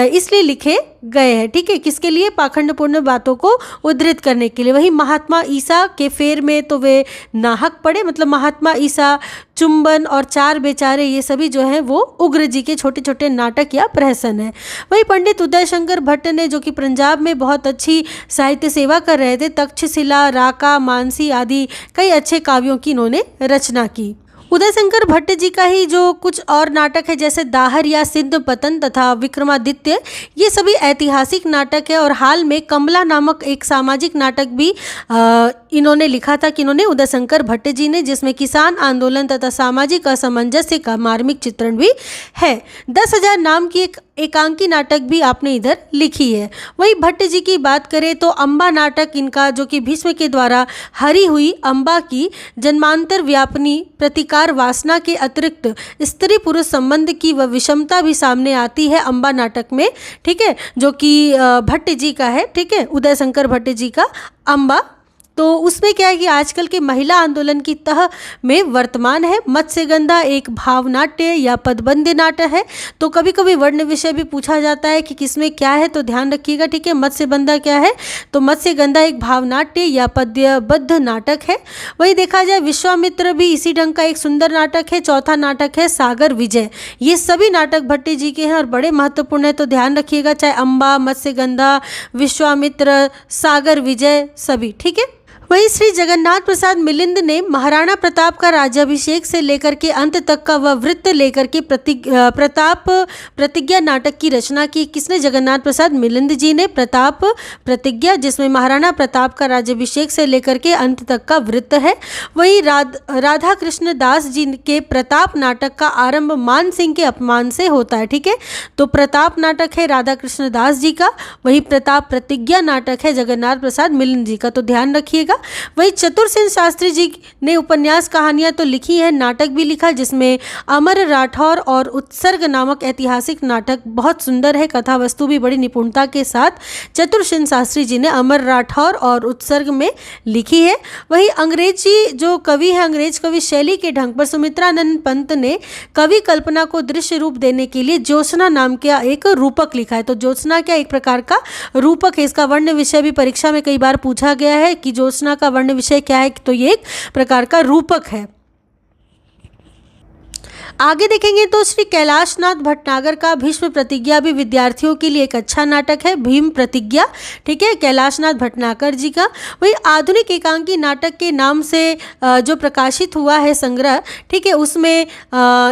S1: इसलिए लिखे गए हैं। ठीक है, किसके लिए? पाखंडपूर्ण बातों को उद्धृत करने के लिए। वही महात्मा ईसा के फेर में तो वे नाहक पड़े, मतलब महात्मा ईसा, चुंबन और चार बेचारे, ये सभी जो हैं वो उग्र जी के छोटे छोटे नाटक या प्रहसन है। वही पंडित उदय शंकर भट्ट ने, जो कि पंजाब में बहुत अच्छी साहित्य सेवा कर रहे थे, तक्षशिला, राका, मानसी आदि कई अच्छे काव्यों की इन्होंने रचना की। उदय शंकर भट्ट जी का ही जो कुछ और नाटक है, जैसे दाहर या सिद्ध पतन तथा विक्रमादित्य, ये सभी ऐतिहासिक नाटक है। और हाल में कमला नामक एक सामाजिक नाटक भी इन्होंने लिखा था, कि इन्होंने उदय शंकर भट्ट जी ने, जिसमें किसान आंदोलन तथा सामाजिक असमंजस्य का मार्मिक चित्रण भी है। 10,000 नाम की एक एकांकी नाटक भी आपने इधर लिखी है। वहीं भट्ट जी की बात करें तो अम्बा नाटक इनका, जो कि भीष्म के द्वारा हरी हुई अम्बा की जन्मांतर व्यापनी प्रतिकार वासना के अतिरिक्त स्त्री पुरुष संबंध की वह विषमता भी सामने आती है अम्बा नाटक में, ठीक है, जो कि भट्ट जी का है, ठीक है, उदय शंकर भट्ट जी का अम्बा। तो उसमें क्या है कि आजकल के महिला आंदोलन की तह में वर्तमान है। मत्स्यगंधा एक भावनाट्य या पदबंदी नाटक है। तो कभी कभी वर्ण विषय भी पूछा जाता है कि किसमें क्या है, तो ध्यान रखिएगा, ठीक है। मत्स्यगंधा क्या है, तो मत्स्यगंधा एक भावनाट्य या पद्यबद्ध नाटक है। वही देखा जाए विश्वामित्र भी इसी ढंग का एक सुंदर नाटक है। चौथा नाटक है सागर विजय। ये सभी नाटक भट्ट जी के हैं और बड़े महत्वपूर्ण है, तो ध्यान रखिएगा, चाहे अम्बा, मत्स्यगंधा, विश्वामित्र, सागर विजय, सभी, ठीक है। वहीं श्री जगन्नाथ प्रसाद मिलिंद ने महाराणा प्रताप का राज्याभिषेक से लेकर के अंत तक का वह वृत्त लेकर के प्रताप प्रतिज्ञा नाटक की रचना की। किसने? जगन्नाथ प्रसाद मिलिंद जी ने प्रताप प्रतिज्ञा, जिसमें महाराणा प्रताप का राज्याभिषेक से लेकर के अंत तक का वृत्त है। वहीं राधा कृष्ण दास जी के प्रताप नाटक का आरंभ मान सिंह के अपमान से होता है, ठीक है। तो प्रताप नाटक है राधा कृष्ण दास जी का, वही प्रताप प्रतिज्ञा नाटक है जगन्नाथ प्रसाद मिलिंद जी का, तो ध्यान रखिएगा। वही चतुर सेन शास्त्री जी ने उपन्यास कहानियां तो लिखी है, नाटक भी लिखा, जिसमें अमर राठौर और उत्सर्ग नामक ऐतिहासिक नाटक बहुत सुंदर है। कथा वस्तु भी बड़ी निपुणता के साथ चतुर सेन शास्त्री जी ने अमर राठौर और उत्सर्ग में लिखी है। वही अंग्रेजी जो कवि है, अंग्रेज कवि शैली के ढंग पर सुमित्रानंद पंत ने कवि कल्पना को दृश्य रूप देने के लिए ज्योत्सना नाम का एक रूपक लिखा है। तो ज्योत्सना क्या एक प्रकार का रूपक है। इसका वर्ण विषय भी परीक्षा में कई बार पूछा गया है कि ज्योत्सना का वर्ण विषय क्या है, तो ये एक प्रकार का रूपक है। आगे देखेंगे तो श्री कैलाशनाथ भटनागर का भीष्म प्रतिज्ञा भी विद्यार्थियों के लिए एक अच्छा नाटक है, भीम प्रतिज्ञा, ठीक है, कैलाशनाथ भटनागर जी का। वही आधुनिक एकांकी नाटक के नाम से जो प्रकाशित हुआ है संग्रह, ठीक है, उसमें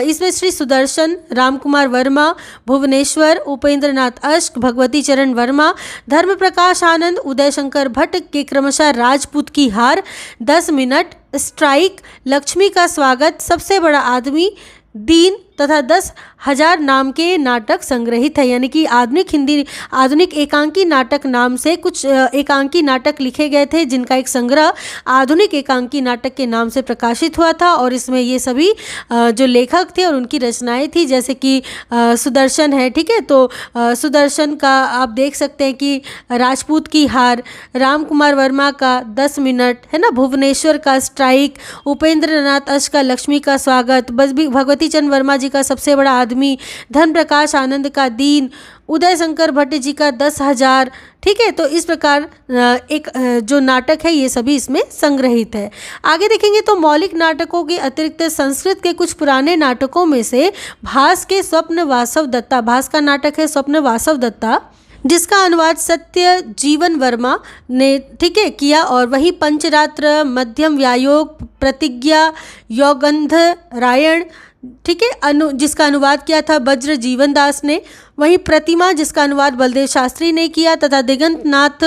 S1: इसमें श्री सुदर्शन, रामकुमार वर्मा, भुवनेश्वर, उपेंद्र नाथ अश्क, भगवती चरण वर्मा, धर्म प्रकाश आनंद, उदय शंकर भट्ट के क्रमशः राजपूत की हार, 10 मिनट, स्ट्राइक, लक्ष्मी का स्वागत, सबसे बड़ा आदमी, दीन तथा 10,000 नाम के नाटक संग्रहित है। यानी कि आधुनिक एकांकी नाटक नाम से कुछ एकांकी नाटक लिखे गए थे, जिनका एक संग्रह आधुनिक एकांकी नाटक के नाम से प्रकाशित हुआ था। और इसमें ये सभी जो लेखक थे और उनकी रचनाएं थी, जैसे कि सुदर्शन है, ठीक है, तो सुदर्शन का आप देख सकते हैं कि राजपूत की हार, राम कुमार वर्मा का 10 मिनट, है ना, भुवनेश्वर का स्ट्राइक, उपेंद्र नाथ अश्क का लक्ष्मी का स्वागत, भगवती चंद वर्मा जी का सबसे बड़ा आदमी, धर्म प्रकाश आनंद का दीन, उदय शंकर भट्ट जी का 10,000, ठीक है। तो इस प्रकार एक जो नाटक है ये सभी इसमें संग्रहित है। आगे देखेंगे तो मौलिक नाटकों के अतिरिक्त संस्कृत के कुछ पुराने नाटकों में से भास के स्वप्न वासव दत्ता, भास का नाटक है स्वप्न वासव दत्ता, जिसका अनुवाद सत्य जीवन वर्मा ने, ठीक है, किया। और वही पंचरात्र, मध्यम व्यायोग, प्रतिज्ञा, योगंध रायण, ठीक है, जिसका अनुवाद किया था वज्र जीवन दास ने। वहीं प्रतिमा, जिसका अनुवाद बलदेव शास्त्री ने किया, तथा दिगंत नाथ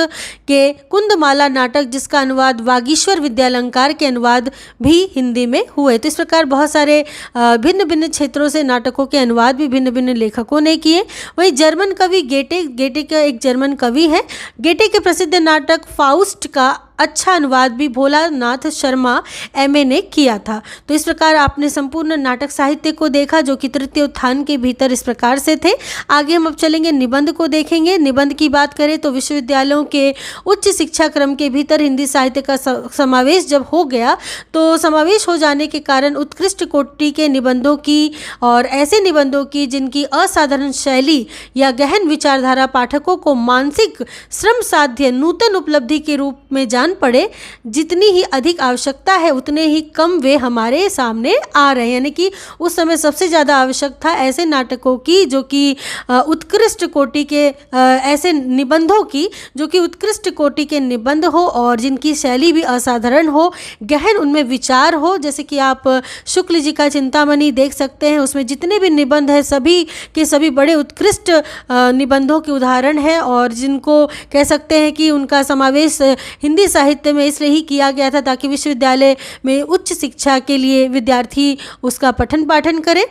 S1: के कुंदमाला नाटक, जिसका अनुवाद वागीश्वर विद्यालंकार के अनुवाद भी हिंदी में हुए। तो इस प्रकार बहुत सारे भिन्न भिन्न क्षेत्रों से नाटकों के अनुवाद भी भिन्न भिन्न लेखकों ने किए। वहीं जर्मन कवि गेटे का एक जर्मन कवि है, गेटे के प्रसिद्ध नाटक फाउस्ट का अच्छा अनुवाद भी भोलानाथ शर्मा एमए ने किया था। तो इस प्रकार आपने संपूर्ण नाटक साहित्य को देखा, जो कि तृतीय उत्थान के भीतर इस प्रकार से थे। आगे हम अब चलेंगे निबंध को देखेंगे। निबंध की बात करें तो विश्वविद्यालयों के उच्च शिक्षा क्रम के भीतर हिंदी साहित्य का समावेश जब हो गया, तो समावेश हो जाने के कारण उत्कृष्ट कोटि के निबंधों की और ऐसे निबंधों की जिनकी असाधारण शैली या गहन विचारधारा पाठकों को मानसिक श्रम साध्य नूतन उपलब्धि के रूप में जान पड़े, जितनी ही अधिक आवश्यकता है उतने ही कम वे हमारे सामने आ रहे हैं। यानी कि उस समय सबसे ज़्यादा आवश्यक था ऐसे नाटकों की जो कि उत्कृष्ट कोटि के, ऐसे निबंधों की जो कि उत्कृष्ट कोटि के निबंध हो और जिनकी शैली भी असाधारण हो, गहन उनमें विचार हो। जैसे कि आप शुक्ल जी का चिंतामणि देख सकते हैं, उसमें जितने भी निबंध हैं सभी के सभी बड़े उत्कृष्ट निबंधों के उदाहरण हैं और जिनको कह सकते हैं कि उनका समावेश हिंदी साहित्य में इसलिए ही किया गया था ताकि विश्वविद्यालय में उच्च शिक्षा के लिए विद्यार्थी उसका पठन पाठन करें।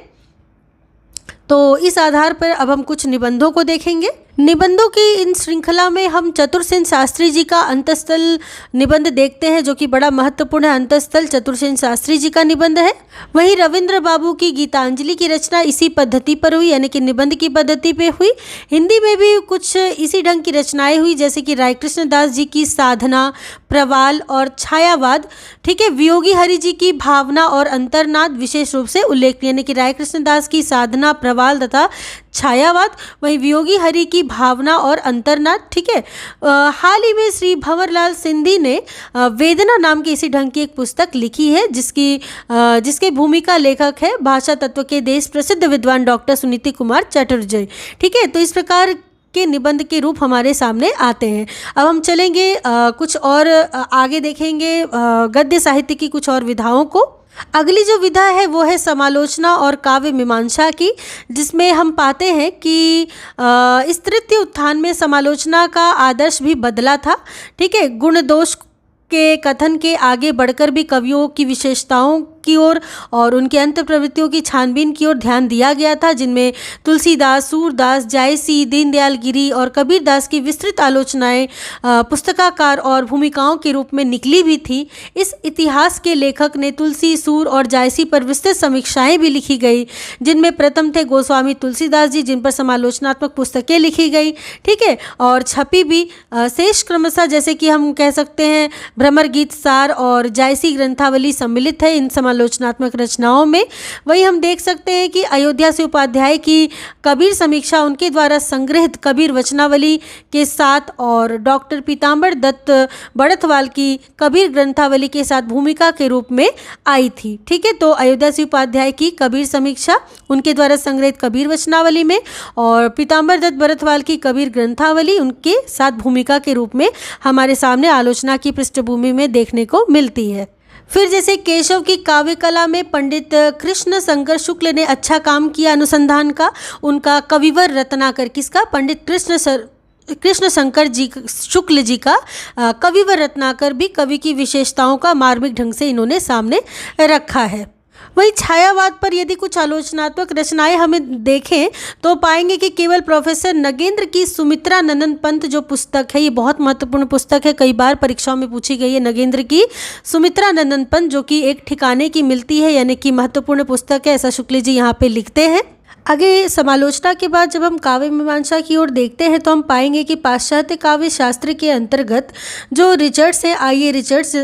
S1: तो इस आधार पर अब हम कुछ निबंधों को देखेंगे। निबंधों की इन श्रृंखला में हम चतुरसेन शास्त्री जी का अंतःस्थल निबंध देखते हैं, जो कि बड़ा महत्वपूर्ण है। अंतःस्थल चतुरसेन शास्त्री जी का निबंध है। वहीं रविंद्र बाबू की गीतांजलि की रचना इसी पद्धति पर हुई, यानी कि निबंध की पद्धति पे हुई। हिंदी में भी कुछ इसी ढंग की रचनाएं हुई, जैसे कि राय कृष्ण दास जी की साधना, प्रवाल और छायावाद। ठीक है, वियोगी हरि जी की भावना और अंतर्नाद विशेष रूप से उल्लेखनीय, यानी कि राय कृष्ण दास की साधना, प्रवाल तथा छायावाद, वहीं वियोगी हरि की भावना और अंतर्नाद। ठीक है, हाल ही में श्री भंवरलाल सिंधी ने वेदना नाम की इसी ढंग की एक पुस्तक लिखी है, जिसके भूमिका लेखक है भाषा तत्व के देश प्रसिद्ध विद्वान डॉक्टर सुनीति कुमार चटर्जी। ठीक है, तो इस प्रकार के निबंध के रूप हमारे सामने आते हैं। अब हम चलेंगे कुछ और आगे देखेंगे गद्य साहित्य की कुछ और विधाओं को। अगली जो विधा है वो है समालोचना और काव्य मीमांसा की, जिसमें हम पाते हैं कि इस तृतीय उत्थान में समालोचना का आदर्श भी बदला था। ठीक है, गुण दोष के कथन के आगे बढ़कर भी कवियों की विशेषताओं की ओर और उनके अंत प्रवृत्तियों की छानबीन की ओर ध्यान दिया गया था, जिनमें तुलसीदास, सूरदास, जायसी, दीनदयाल गिरी और कबीरदास की विस्तृत आलोचनाएं पुस्तकाकार और भूमिकाओं के रूप में निकली भी थी। इस इतिहास के लेखक ने तुलसी, सूर और जायसी पर विस्तृत समीक्षाएं भी लिखी गई, जिनमें प्रथम थे गोस्वामी तुलसीदास जी, जिन पर समालोचनात्मक पुस्तकें लिखी गई। ठीक है, और छपी भी। शेष क्रमशः जैसे कि हम कह सकते हैं भ्रमर गीत सार और जायसी ग्रंथावली सम्मिलित है इन समालोचनात्मक रचनाओं में। वहीं हम देख सकते हैं कि अयोध्या से उपाध्याय की कबीर समीक्षा उनके द्वारा संग्रहित कबीर वचनावली के साथ और डॉक्टर पीताम्बर दत्त बड़थवाल की कबीर ग्रंथावली के साथ भूमिका के रूप में आई थी। ठीक है, तो अयोध्या से उपाध्याय की कबीर समीक्षा उनके द्वारा संग्रहित कबीर वचनावली में और पीताम्बर दत्त बड़थवाल की कबीर ग्रंथावली उनके साथ भूमिका के रूप में हमारे सामने आलोचना की पृष्ठभूमि में देखने को मिलती है। फिर जैसे केशव की काव्य कला में पंडित कृष्ण शंकर शुक्ल ने अच्छा काम किया अनुसंधान का। उनका कविवर रत्नाकर, किसका? पंडित कृष्ण शंकर जी शुक्ल जी का कविवर रत्नाकर भी कवि की विशेषताओं का मार्मिक ढंग से इन्होंने सामने रखा है। वहीं छायावाद पर यदि कुछ आलोचनात्मक रचनाएं हमें देखें तो पाएंगे कि केवल प्रोफेसर नगेंद्र की सुमित्रा नंदन पंत जो पुस्तक है, ये बहुत महत्वपूर्ण पुस्तक है, कई बार परीक्षाओं में पूछी गई है। नगेंद्र की सुमित्रा नंदन पंत जो कि एक ठिकाने की मिलती है, यानी कि महत्वपूर्ण पुस्तक है, ऐसा शुक्ल जी यहाँ पे लिखते हैं। आगे समालोचना के बाद जब हम काव्य मीमांसा की ओर देखते हैं तो हम पाएंगे कि पाश्चात्य काव्य शास्त्र के अंतर्गत जो रिचर्ड्स है, आई.ए. रिचर्ड्स,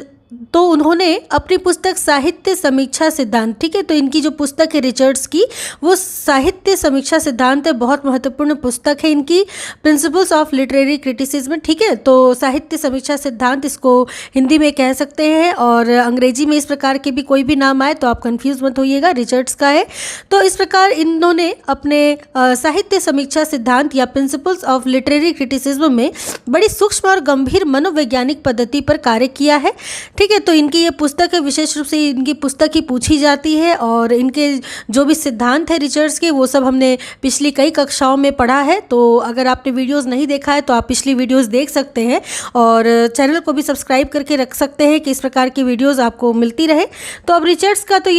S1: तो उन्होंने अपनी पुस्तक साहित्य समीक्षा सिद्धांत, ठीक है, तो इनकी जो पुस्तक है रिचर्ड्स की, वो साहित्य समीक्षा सिद्धांत है, बहुत महत्वपूर्ण पुस्तक है इनकी, प्रिंसिपल्स ऑफ लिटरेरी क्रिटिसिज्म। ठीक है, तो साहित्य समीक्षा सिद्धांत इसको हिंदी में कह सकते हैं और अंग्रेजी में इस प्रकार के भी कोई भी नाम आए तो आप कंफ्यूज मत होइएगा, रिचर्ड्स का है। तो इस प्रकार इन्होंने अपने साहित्य समीक्षा सिद्धांत या प्रिंसिपल्स ऑफ लिटरेरी क्रिटिसिज्म में बड़ी सूक्ष्म और गंभीर मनोवैज्ञानिक पद्धति पर कार्य किया है। ठीक है, तो इनकी ये पुस्तक है, विशेष रूप से इनकी पुस्तक ही पूछी जाती है और इनके जो भी सिद्धांत है रिचर्ड्स के, वो सब हमने पिछली कई कक्षाओं में पढ़ा है। तो अगर आपने वीडियोस नहीं देखा है तो आप पिछली वीडियोस देख सकते हैं और चैनल को भी सब्सक्राइब करके रख सकते हैं कि इस प्रकार की वीडियोस आपको मिलती रहे। तो अब रिचर्ड्स का तो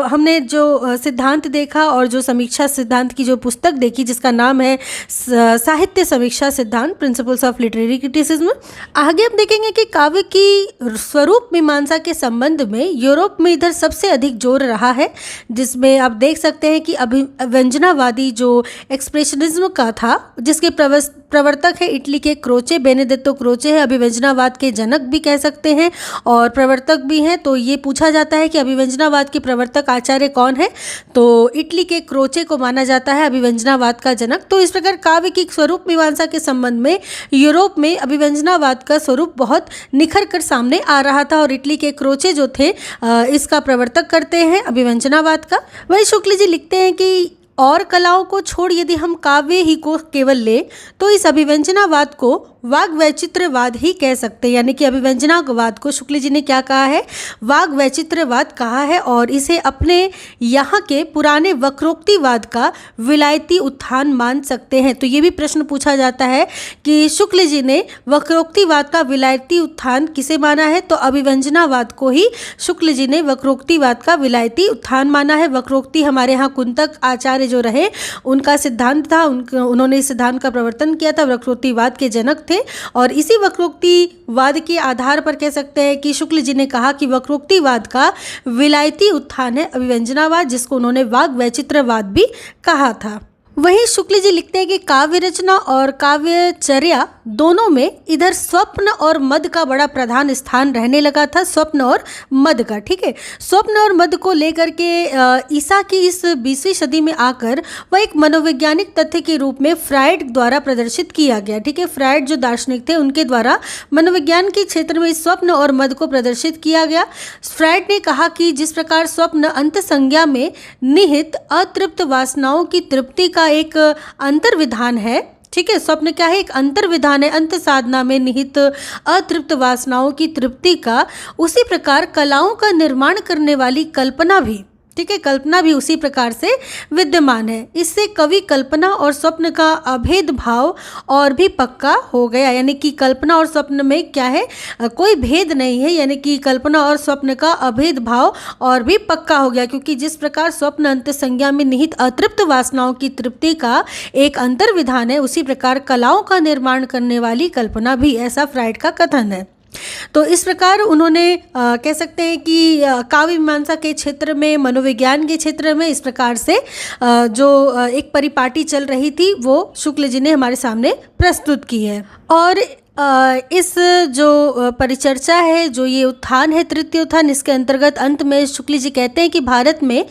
S1: हमने जो सिद्धांत देखा और जो समीक्षा सिद्धांत की जो पुस्तक देखी जिसका नाम है साहित्य समीक्षा सिद्धांत, प्रिंसिपल्स ऑफ लिटरेरी क्रिटिसिज्म। आगे हम देखेंगे कि काव्य की स्वरूप मीमांसा के संबंध में यूरोप में इधर सबसे अधिक जोर रहा है, जिसमें आप देख सकते हैं कि अभिव्यंजनावादी जो एक्सप्रेशनिज्म का था, जिसके प्रवर्तक है इटली के क्रोचे, बेनेडिक्टो क्रोचे है, अभिव्यंजनावाद के जनक भी कह सकते हैं और प्रवर्तक भी हैं। तो ये पूछा जाता है कि अभिव्यंजनावाद के प्रवर्तक आचार्य कौन है, तो इटली के क्रोचे को माना जाता है अभिव्यंजनावाद का जनक। तो इस प्रकार काव्य की स्वरूप मीमांसा के संबंध में यूरोप में अभिव्यंजनावाद का स्वरूप बहुत निखर कर सामने आ रहा था और इटली के क्रोचे जो थे इसका प्रवर्तक करते हैं अभिव्यंजनावाद का। वही शुक्ल जी लिखते हैं कि और कलाओं को छोड़ यदि हम काव्य ही को केवल ले तो इस अभिव्यंजनावाद को वाग वैचित्र्यवाद ही कह सकते हैं। यानी कि अभिव्यंजनावाद को शुक्ल जी ने क्या कहा है, वाग वैचित्र्यवाद कहा है और इसे अपने यहाँ के पुराने वक्रोक्तिवाद का विलायती उत्थान मान सकते हैं। तो ये भी प्रश्न पूछा जाता है कि शुक्ल जी ने वक्रोक्तिवाद का विलायती उत्थान किसे माना है, तो अभिव्यंजनावाद को ही शुक्ल जी ने वक्रोक्तिवाद का विलायती उत्थान माना है। वक्रोक्ति हमारे यहाँ कुंतक आचार्य जो रहे उनका सिद्धांत था, उन्होंने इस सिद्धांत का प्रवर्तन किया था, वक्रोक्तिवाद के जनक थे। और इसी वक्रोक्तिवाद के आधार पर कह सकते हैं कि शुक्ल जी ने कहा कि वक्रोक्तिवाद का विलायती उत्थान है अभिव्यंजनावाद, जिसको उन्होंने वाग वैचित्र्यवाद भी कहा था। वहीं शुक्ल जी लिखते हैं कि काव्य रचना और काव्यचर्या दोनों में इधर स्वप्न और मद का बड़ा प्रधान स्थान रहने लगा था, स्वप्न और मद का। ठीक है, स्वप्न और मद को लेकर के ईसा की इस 20वीं सदी में आकर वह एक मनोवैज्ञानिक तथ्य के रूप में फ्रायड द्वारा प्रदर्शित किया गया। ठीक है, फ्रायड जो दार्शनिक थे उनके द्वारा मनोविज्ञान के क्षेत्र में स्वप्न और मद को प्रदर्शित किया गया। फ्रायड ने कहा कि जिस प्रकार स्वप्न अंत संज्ञा में निहित अतृप्त वासनाओं की तृप्ति का एक अंतर्विधान है। ठीक है, स्वप्न क्या है, एक अंतर्विधान है अंत साधना में निहित अतृप्त वासनाओं की तृप्ति का, उसी प्रकार कलाओं का निर्माण करने वाली कल्पना भी, ठीक है, कल्पना भी उसी प्रकार से विद्यमान है। इससे कवि कल्पना और स्वप्न का अभेद भाव और भी पक्का हो गया। यानी कि कल्पना और स्वप्न में क्या है, कोई भेद नहीं है। यानी कि कल्पना और स्वप्न का अभेद भाव और भी पक्का हो गया, क्योंकि जिस प्रकार स्वप्न अंत संज्ञा में निहित अतृप्त वासनाओं की तृप्ति का एक अंतर्विधान है, उसी प्रकार कलाओं का निर्माण करने वाली कल्पना भी, ऐसा फ्रायड का कथन है। तो इस प्रकार उन्होंने कह सकते हैं कि काव्य मीमांसा के क्षेत्र में, मनोविज्ञान के क्षेत्र में इस प्रकार से जो एक परिपाटी चल रही थी वो शुक्ल जी ने हमारे सामने प्रस्तुत की है। और इस जो परिचर्चा है, जो ये उत्थान है, तृतीय उत्थान, इसके अंतर्गत अंत में शुक्ल जी कहते हैं कि भारत में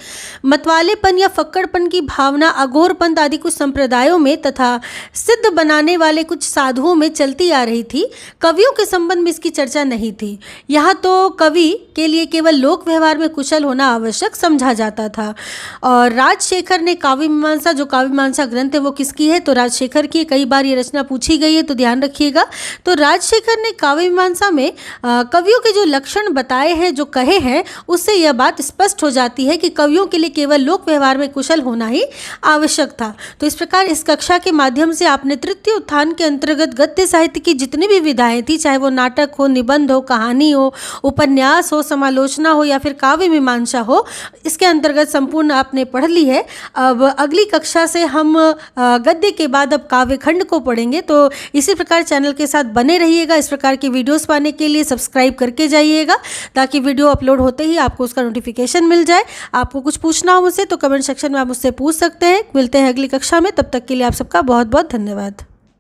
S1: मतवालेपन या फक्कड़पन की भावना अघोरपंथ आदि कुछ संप्रदायों में तथा सिद्ध बनाने वाले कुछ साधुओं में चलती आ रही थी। कवियों के संबंध में इसकी चर्चा नहीं थी। यहाँ तो कवि के लिए केवल लोक व्यवहार में कुशल होना आवश्यक समझा जाता था। और राजशेखर ने काव्य मीमांसा, जो काव्य मीमांसा ग्रंथ है वो किसकी है, तो राजशेखर की। कई बार ये रचना पूछी गई है तो ध्यान रखिएगा। तो राजशेखर ने काव्य मीमांसा में कवियों के जो लक्षण बताए हैं, जो कहे हैं, उससे यह बात स्पष्ट हो जाती है कि कवियों के लिए केवल लोक व्यवहार में कुशल होना ही आवश्यक था। तो इस प्रकार इस कक्षा के माध्यम से आपने तृतीय उत्थान के अंतर्गत गद्य साहित्य की जितनी भी विधाएं थी, चाहे वो नाटक हो, निबंध हो, कहानी हो, उपन्यास हो, समालोचना हो या फिर काव्य मीमांसा हो, इसके अंतर्गत संपूर्ण आपने पढ़ ली है। अब अगली कक्षा से हम गद्य के बाद अब काव्य खंड को पढ़ेंगे। तो इसी प्रकार चैनल के साथ बने रहिएगा। इस प्रकार की वीडियोस पाने के लिए सब्सक्राइब करके जाइएगा, ताकि वीडियो अपलोड होते ही आपको उसका नोटिफिकेशन मिल जाए। आपको कुछ पूछना हो मुझसे तो कमेंट सेक्शन में आप मुझसे पूछ सकते हैं। मिलते हैं अगली कक्षा में, तब तक के लिए आप सबका बहुत बहुत धन्यवाद।